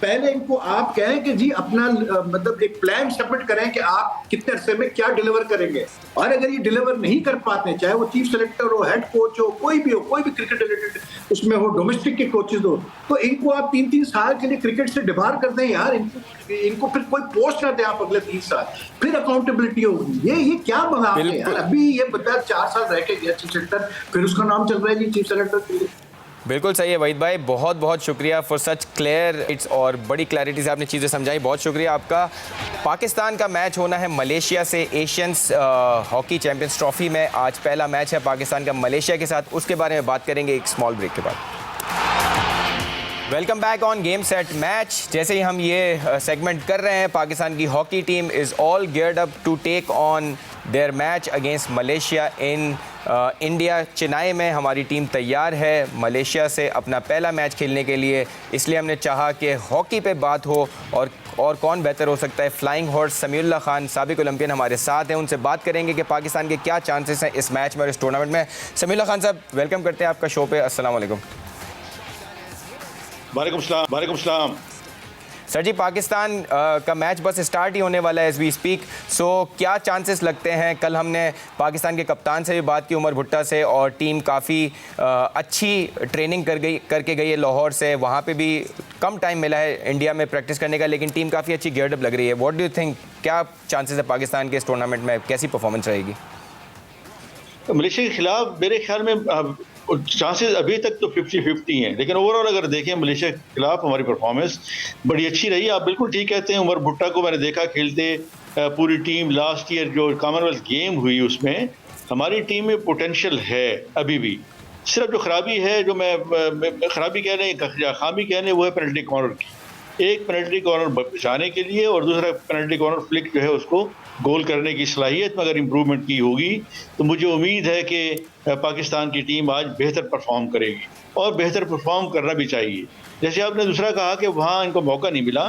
पहले इनको आप कहें कि जी अपना मतलब एक प्लान सबमिट करें कि आप कितने अरसे में क्या डिलीवर करेंगे। और अगर ये डिलीवर नहीं कर पाते, चाहे वो चीफ सेलेक्टर हो, हेड कोच हो, कोई भी हो, कोई भी क्रिकेट रिलेटेड उसमें हो, डोमेस्टिक के कोचेज हो, तो इनको आप 3-3 साल के लिए क्रिकेट से डिबार कर दें यार। इनको फिर कोई पोस्ट ना दें आप अगले 3 साल, फिर अकाउंटेबिलिटी होगी। ये क्या मंगा है यार? अभी ये बता 4 साल रह के गया चीफ सेलेक्टर, फिर उसका नाम चल रहा है जी चीफ सेलेक्टर के लिए। बिल्कुल सही है वहीद भाई, बहुत बहुत शुक्रिया फॉर सच क्लियर इट्स, और बड़ी क्लैरिटी से आपने चीज़ें समझाई, बहुत शुक्रिया आपका। पाकिस्तान का मैच होना है मलेशिया से एशियंस हॉकी चैंपियंस ट्रॉफी में। आज पहला मैच है पाकिस्तान का मलेशिया के साथ, उसके बारे में बात करेंगे एक स्मॉल ब्रेक के बाद। Welcome back on game set match. जैसे ही हम ये सेगमेंट कर रहे हैं, पाकिस्तान की hockey team is all geared up to take on their match against Malaysia in India. Chennai में हमारी टीम तैयार है मलेशिया से अपना पहला मैच खेलने के लिए। इसलिए हमने चाहा कि हॉकी पे बात हो, और कौन बेहतर हो सकता है। फ्लाइंग हॉर्स समीउल्लाह खान साबिक ओलंपियन हमारे साथ हैं, उनसे बात करेंगे कि पाकिस्तान के क्या चांसेस हैं इस मैच में और इस टूर्नामेंट में। समीउल्लाह खान साहब, वेलकम करते हैं आपका शो पे। अस्सलाम वालेकुम। वालेकुम सलाम। सर जी, पाकिस्तान का मैच बस स्टार्ट ही होने वाला है एज वी स्पीक, सो क्या चांसेस लगते हैं? कल हमने पाकिस्तान के कप्तान से भी बात की, उमर भुट्टा से, और टीम काफ़ी अच्छी ट्रेनिंग करके गई है लाहौर से। वहाँ पे भी कम टाइम मिला है इंडिया में प्रैक्टिस करने का, लेकिन टीम काफ़ी अच्छी गियर्ड अप लग रही है। व्हाट डू यू थिंक, क्या चांसेस है पाकिस्तान के इस टूर्नामेंट में, कैसी परफॉर्मेंस रहेगी? मलेशिया के खिलाफ मेरे ख्याल में चांसेस अभी तक तो 50-50 हैं, लेकिन ओवरऑल अगर देखें मलेशिया के खिलाफ हमारी परफॉर्मेंस बड़ी अच्छी रही। आप बिल्कुल ठीक कहते हैं। उमर भुट्टा को मैंने देखा खेलते, पूरी टीम लास्ट ईयर जो कॉमनवेल्थ गेम हुई उसमें हमारी टीम में पोटेंशियल है अभी भी। सिर्फ जो खराबी है, जो मैं खराबी कह रहे हैं, खामी कह रहे हैं, वो है पेनल्टी कॉर्नर की। एक पेनल्टी कॉर्नर बचाने के लिए और दूसरा पेनल्टी कॉर्नर फ्लिक जो है उसको गोल करने की सलाहियत में अगर इम्प्रूवमेंट की होगी तो मुझे उम्मीद है कि पाकिस्तान की टीम आज बेहतर परफॉर्म करेगी और बेहतर परफॉर्म करना भी चाहिए। जैसे आपने दूसरा कहा कि वहाँ इनको मौका नहीं मिला,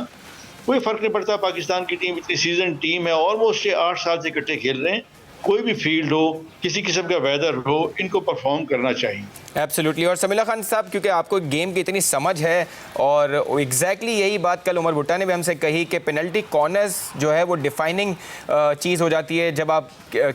कोई फ़र्क नहीं पड़ता। पाकिस्तान की टीम इतनी सीजन टीम है, ऑलमोस्ट ये 8 साल से इकट्ठे खेल रहे हैं। कोई भी फील्ड हो, किसी किस्म का वेदर हो, इनको परफॉर्म करना चाहिए। एब्सोल्युटली। और समीला खान साहब, क्योंकि आपको गेम की इतनी समझ है और एग्जैक्टली यही बात कल उमर भुट्टा ने भी हमसे कही कि पेनल्टी कॉर्नर्स जो है वो डिफाइनिंग चीज़ हो जाती है जब आप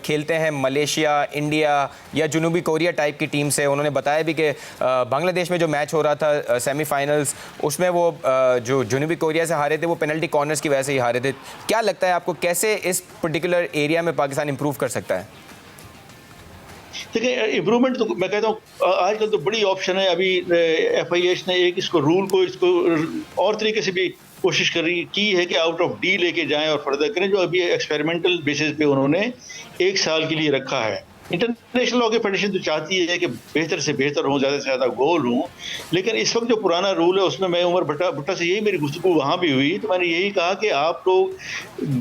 खेलते हैं मलेशिया, इंडिया या जनूबी कोरिया टाइप की टीम से। उन्होंने बताया भी कि बांग्लादेश में जो मैच हो रहा था सेमीफाइनल्स, उसमें वो जो जनूबी कोरिया से हारे थे वो पेनल्टी कॉर्नर्स की वजह से ही हारे थे। क्या लगता है आपको, कैसे इस पर्टिकुलर एरिया में पाकिस्तान इंप्रूव कर सकता है? देखिए, इम्प्रूवमेंट तो मैं कहता हूँ आजकल तो बड़ी ऑप्शन है। अभी FIH ने एक इसको रूल को इसको और तरीके से भी कोशिश की है कि आउट ऑफ डी लेके जाएं और फर्दर करें, जो अभी एक्सपेरिमेंटल बेसिस पे उन्होंने 1 साल के लिए रखा है। इंटरनेशनल लॉ की फेडरेशन तो चाहती है कि बेहतर से बेहतर हो, ज़्यादा से ज़्यादा गोल हों, लेकिन इस वक्त जो पुराना रूल है उसमें मैं उमर भुट्टा से यही मेरी गुफ्तगू वहाँ भी हुई, तो मैंने यही कहा कि आप लोग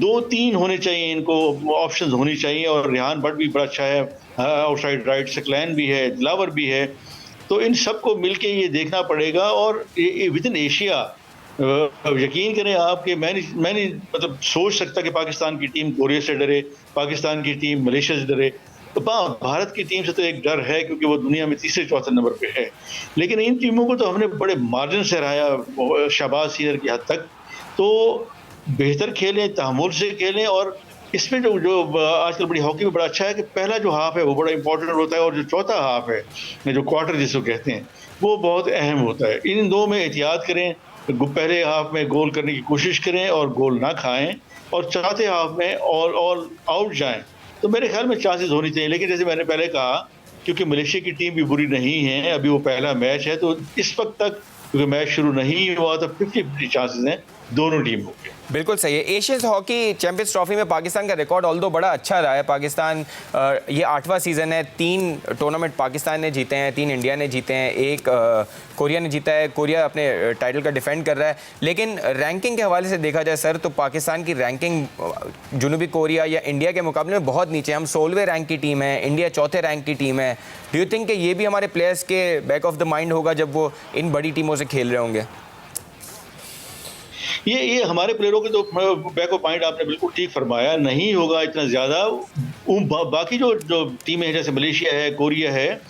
2-3 होने चाहिए, इनको ऑप्शंस होनी चाहिए। और रेहान बट भी बड़ा अच्छा है, आउटसाइड राइट, सकलैन भी है, दिलावर भी है, तो इन सबको मिलके ये देखना पड़ेगा। और विद इन एशिया यकीन करें आप कि मैं नहीं मतलब सोच सकता कि पाकिस्तान की टीम कोरिया से डरे, पाकिस्तान की टीम मलेशिया से डरे। तो भारत की टीम से तो एक डर है क्योंकि वो दुनिया में तीसरे चौथे नंबर पे है, लेकिन इन टीमों को तो हमने बड़े मार्जिन से हराया शाबाज सीनियर की हद तक। तो बेहतर खेलें, तहम्मुल से खेलें। और इसमें जो आजकल बड़ी हॉकी में बड़ा अच्छा है कि पहला जो हाफ है वो बड़ा इंपॉर्टेंट होता है, और जो चौथा हाफ है, जो क्वार्टर जिसको कहते हैं, वो बहुत अहम होता है। इन दो में एहतियात करें, पहले हाफ में गोल करने की कोशिश करें और गोल ना खाएं, और चौथे हाफ में ऑल आउट जाएं, तो मेरे ख्याल में चांसेस होनी चाहिए। लेकिन जैसे मैंने पहले कहा, क्योंकि मलेशिया की टीम भी बुरी नहीं है, अभी वो पहला मैच है, तो इस वक्त तक क्योंकि मैच शुरू नहीं हुआ तो 50-50 चांसेस हैं दोनों टीमों के। बिल्कुल सही है। एशियंस हॉकी चैंपियंस ट्रॉफी में पाकिस्तान का रिकॉर्ड ऑल्दो बड़ा अच्छा रहा है। पाकिस्तान ये 8वां सीज़न है, 3 टूर्नामेंट पाकिस्तान ने जीते हैं, 3 इंडिया ने जीते हैं, 1 कोरिया ने जीता है। कोरिया अपने टाइटल का डिफेंड कर रहा है। लेकिन रैंकिंग के हवाले से देखा जाए सर, तो पाकिस्तान की रैंकिंग जनूबी कोरिया या इंडिया के मुकाबले में बहुत नीचे। हम 16वें रैंक की टीम है, इंडिया 4थे रैंक की टीम है। डू यू थिंक कि ये भी हमारे प्लेयर्स के बैक ऑफ द माइंड होगा जब वो इन बड़ी टीमों से खेल रहे होंगे? ये हमारे प्लेयरों के तो बैक ऑफ माइंड आपने बिल्कुल ठीक फरमाया, नहीं होगा इतना ज़्यादा। बाकी जो टीमें हैं जैसे मलेशिया है, कोरिया है,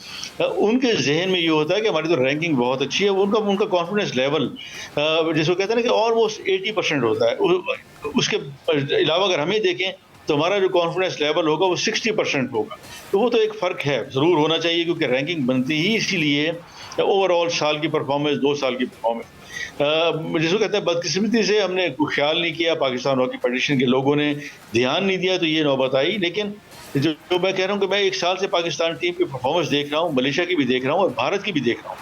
उनके जहन में ये होता है कि हमारी तो रैंकिंग बहुत अच्छी है। उनका कॉन्फिडेंस लेवल जिसको कहते हैं ना कि ऑलमोस्ट 80% होता है। उसके अलावा अगर हमें देखें तो हमारा जो कॉन्फिडेंस लेवल होगा वो 60% होगा। तो वो तो एक फ़र्क है, ज़रूर होना चाहिए, क्योंकि रैंकिंग बनती ही इसीलिए ओवरऑल साल की परफॉर्मेंस, 2 साल की परफॉर्मेंस। जिसको कहते हैं बदकिस्मती से हमने ख्याल नहीं किया, पाकिस्तान हॉकी फेडरेशन के लोगों ने ध्यान नहीं दिया, तो ये नौबत आई। लेकिन जो मैं कह रहा हूँ कि मैं 1 साल से पाकिस्तान टीम की परफॉर्मेंस देख रहा हूँ, मलेशिया की भी देख रहा हूँ और भारत की भी देख रहा हूँ,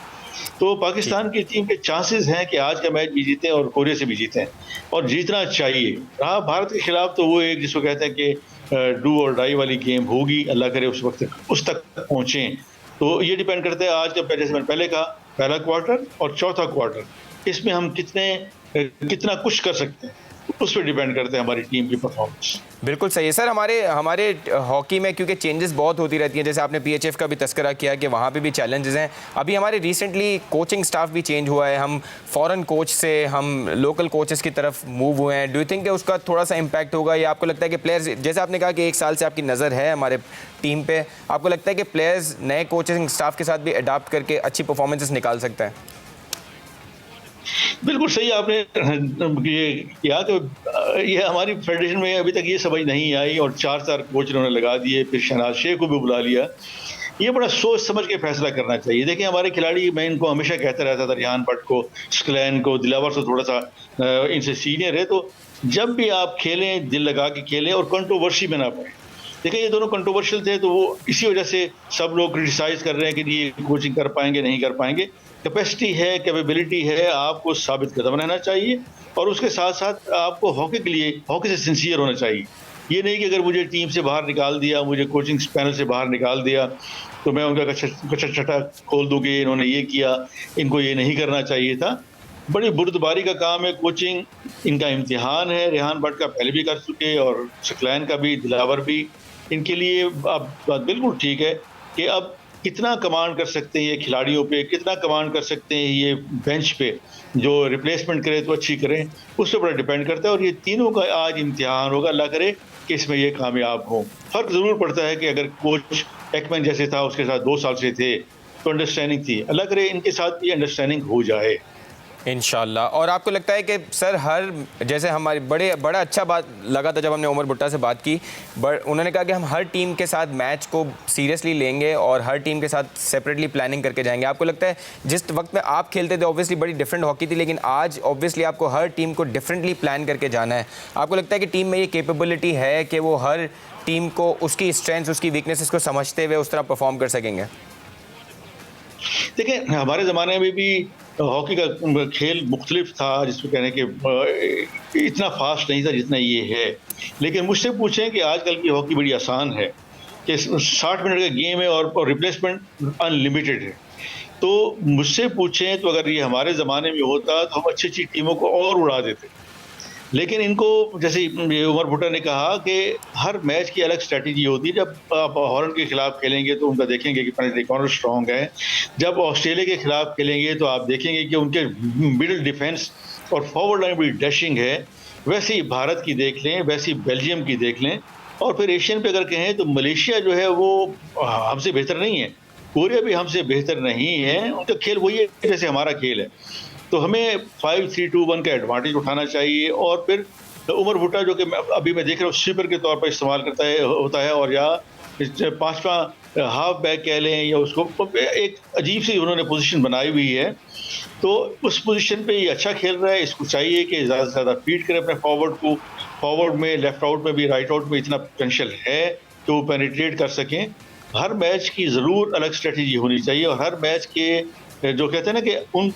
तो पाकिस्तान की टीम के चांसेस हैं कि आज का मैच भी जीतें और कोरिया से भी जीतें, और जीतना चाहिए। रहा भारत के खिलाफ तो वो एक जिसको कहते हैं कि डू और डाई वाली गेम होगी, अल्लाह करे उस तक पहुँचें। तो ये डिपेंड करता है आज का, जैसे मैंने पहले कहा, पहला क्वार्टर और चौथा क्वार्टर, इसमें हम कितना कुछ कर सकते हैं, उस पर डिपेंड करते हैं हमारी टीम की परफॉर्मेंस। बिल्कुल सही है सर। हमारे हॉकी में क्योंकि चेंजेस बहुत होती रहती हैं, जैसे आपने PHF का भी तस्करा किया कि वहाँ पे भी चैलेंजेस हैं। अभी हमारे रिसेंटली कोचिंग स्टाफ भी चेंज हुआ है, हम फॉरेन कोच से हम लोकल कोचेस की तरफ मूव हुए हैं। डू यू थिंक कि उसका थोड़ा सा इम्पैक्ट होगा, या आपको लगता है कि प्लेयर्स, जैसे आपने कहा कि 1 साल से आपकी नज़र है हमारे टीम पे, आपको लगता है कि प्लेयर्स नए कोचिंग स्टाफ के साथ भी अडाप्ट करके अच्छी परफॉर्मेंसेस निकाल सकते हैं? बिल्कुल सही आपने ये किया कि ये हमारी फेडरेशन में अभी तक ये समझ नहीं आई, और 4 कोच इन्होंने लगा दिए, फिर शहनाज शेख को भी बुला लिया। ये बड़ा सोच समझ के फैसला करना चाहिए। देखिए, हमारे खिलाड़ी, मैं इनको हमेशा कहता रहता था, रेहान बट को, सकलैन को, दिलावर से थोड़ा सा इनसे सीनियर है, तो जब भी आप खेलें दिल लगा के खेलें और कंट्रोवर्सी में ना पड़े। देखिए, ये दोनों कंट्रोवर्शियल थे, तो वो इसी वजह से सब लोग क्रिटिसाइज़ कर रहे हैं कि ये कोचिंग कर पाएंगे नहीं कर पाएंगे। कैपेसिटी है, कैपेबिलिटी है, आपको साबित कदम रहना चाहिए, और उसके साथ साथ आपको हॉकी के लिए हॉकी से सिंसियर होना चाहिए। ये नहीं कि अगर मुझे टीम से बाहर निकाल दिया, मुझे कोचिंग पैनल से बाहर निकाल दिया, तो मैं उनका कच्चा छटा खोल दूँ कि इन्होंने ये किया, इनको ये नहीं करना चाहिए था। बड़ी बुर्दबारी का काम है कोचिंग, इनका इम्तिहान है। रेहान बट का पहले भी कर चुके, और सकलैन का भी, दिलावर भी। इनके लिए अब बात बिल्कुल ठीक है कि अब कितना कमांड कर सकते हैं ये खिलाड़ियों पे, कितना कमांड कर सकते हैं ये बेंच पे, जो रिप्लेसमेंट करे तो अच्छी करें, उस पर बड़ा डिपेंड करता है। और ये तीनों का आज इम्तिहान होगा, अल्लाह करे कि इसमें ये कामयाब हो। फ़र्क ज़रूर पड़ता है कि अगर कोच एकमैन जैसे था, उसके साथ 2 साल से थे तो अंडरस्टैंडिंग थी, अल्लाह करे इनके साथ भी अंडरस्टैंडिंग हो जाए इंशाल्लाह। और आपको लगता है कि सर हर जैसे हमारी बड़ा अच्छा बात लगा था जब हमने उमर भुट्टा से बात की, उन्होंने कहा कि हम हर टीम के साथ मैच को सीरियसली लेंगे और हर टीम के साथ सेपरेटली प्लानिंग करके जाएंगे। आपको लगता है जिस वक्त में आप खेलते थे ऑब्वियसली बड़ी डिफरेंट हॉकी थी, लेकिन आज ऑब्वियसली आपको हर टीम को डिफरेंटली प्लान करके जाना है। आपको लगता है कि टीम में ये कैपेबिलिटी है कि वो हर टीम को उसकी स्ट्रेंथ्स, उसकी वीकनेसेस को समझते हुए उस तरह परफॉर्म कर सकेंगे? देखिए, हमारे ज़माने में भी हॉकी का खेल मुख्तलिफ था, जिसको कहने के इतना फास्ट नहीं था जितना ये है। लेकिन मुझसे पूछें कि आजकल की हॉकी बड़ी आसान है कि 60 मिनट का गेम है और रिप्लेसमेंट अनलिमिटेड है। तो मुझसे पूछें तो अगर ये हमारे ज़माने में होता तो हम अच्छी अच्छी टीमों को और उड़ा देते। लेकिन इनको, जैसे उमर भुट्टा ने कहा कि हर मैच की अलग स्ट्रेटजी होती है। जब आप हॉलैंड के खिलाफ खेलेंगे तो उनका देखेंगे कि पेनल्टी कॉर्नर स्ट्रॉन्ग है। जब ऑस्ट्रेलिया के खिलाफ खेलेंगे तो आप देखेंगे कि उनके मिडिल डिफेंस और फॉरवर्ड लाइन बड़ी डैशिंग है। वैसे ही भारत की देख लें, वैसे ही बेल्जियम की देख लें। और फिर एशियन पे अगर कहें तो मलेशिया जो है वो हमसे बेहतर नहीं है, कोरिया भी हमसे बेहतर नहीं है। उनका खेल वही है जैसे हमारा खेल है। तो हमें 5-3-2-1 का एडवांटेज उठाना चाहिए। और फिर उमर भुट्टा जो कि अभी मैं देख रहा हूँ स्वीपर के तौर पर इस्तेमाल होता है, और या 5वां हाफ बैक कह लें, या उसको एक अजीब सी उन्होंने पोजीशन बनाई हुई है। तो उस पोजीशन पे ये अच्छा खेल रहा है। इसको चाहिए कि ज़्यादा से ज़्यादा फीड करे अपने फॉरवर्ड को। फॉरवर्ड में, लेफ्ट आउट में भी, राइट आउट में इतना पोटेंशियल है कि वो पेनिट्रेट कर सकें। हर मैच की ज़रूर अलग स्ट्रेटजी होनी चाहिए, और हर मैच के जो कहते हैं ना कि उन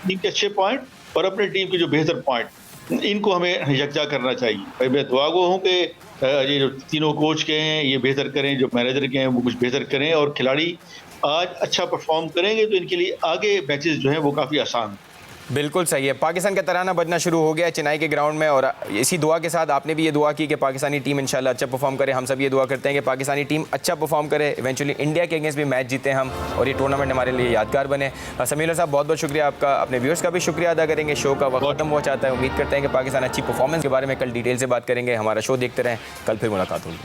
टीम के अच्छे पॉइंट और अपने टीम के जो बेहतर पॉइंट, इनको हमें यकजा करना चाहिए। भाई मैं दुआ गो हूँ कि ये जो तीनों कोच के हैं ये बेहतर करें, जो मैनेजर के हैं वो कुछ बेहतर करें, और खिलाड़ी आज अच्छा परफॉर्म करेंगे तो इनके लिए आगे मैचेस जो हैं वो काफ़ी आसान हैं। बिल्कुल सही है। पाकिस्तान का तराना बजना शुरू हो गया है चेन्नई के ग्राउंड में, और इसी दुआ के साथ आपने भी ये दुआ की कि पाकिस्तानी टीम इंशाल्लाह अच्छा परफॉर्म करे। हम सब ये दुआ करते हैं कि पाकिस्तानी टीम अच्छा परफॉर्म करे, इवेंचुअली इंडिया के अगेंस्ट भी मैच जीते हम, और ये टूर्नामेंट हमारे लिए यादगार बने। समीर साहब बहुत बहुत शुक्रिया आपका। अपने व्यूअर्स का भी शुक्रिया अदा करेंगे। शो का वक्त खत्म हो जाता है। उम्मीद करते हैं कि पाकिस्तान अच्छी परफॉर्मेंस के बारे में कल डिटेल से बात करेंगे। हमारा शो देखते रहें, कल फिर मुलाकात होगी।